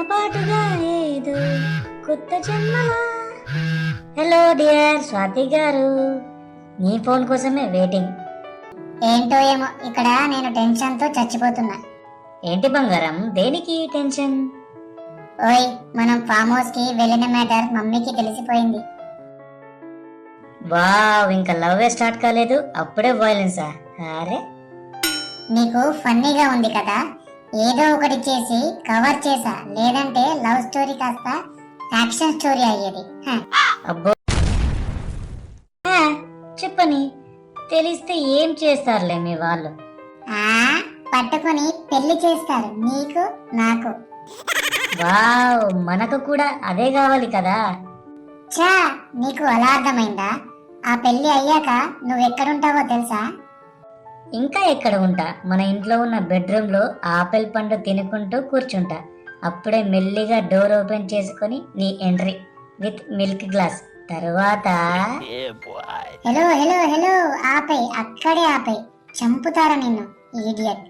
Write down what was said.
పాటుగా ఏదో కొత్త జన్మలా. హలో డియర్ స్వాతి గారు, నీ ఫోన్ కోసమే వెయిటింగ్. ఏంటో ఏమో ఇక్కడ నేను టెన్షన్ తో చచ్చిపోతున్నా. ఏంటి బంగారం, దేనికి టెన్షన్? ఓయ్, మనం ఫామ్ హౌస్ కి వెళ్ళిన మ్యాటర్ మమ్మీకి తెలిసిపోయింది. వావ్, ఇంకా లవ్ స్టార్ట్ కాలేదు అప్పుడే వైలెన్సా? అరే నీకు ఫన్నీగా ఉంది కదా, ఏదో ఒకటి చేసి కవర్ చేసా, లేదంటే లవ్ స్టోరీ కాస్త యాక్షన్ స్టోరీ అయ్యేది. అబ్బో, చెప్పని తెలిస్తే ఏం చేస్తారులే మీ వాళ్ళు. పట్టుకుని పెళ్లి చేస్తారు నీకు నాకు. వావ్, మనకు కూడా అదే కావాలి కదా. చా, నీకు అలా అర్థమైందా? ఆ పెళ్లి అయ్యాక నువ్వెక్కడుంటావో తెలుసా? ఇంకా ఎక్కడ ఉంటా, మన ఇంట్లో ఉన్న బెడ్రూమ్ లో ఆపిల్ పండు తినుకుంటూ కూర్చుంటా. అప్పుడే మెల్లిగా డోర్ ఓపెన్ చేసుకొని నీ ఎంట్రీ విత్ మిల్క్ గ్లాస్. తరువాత హలో హలో హలో, ఆపై అక్కడే ఆపై, చంపుతారా నిన్ను, ఈడియట్.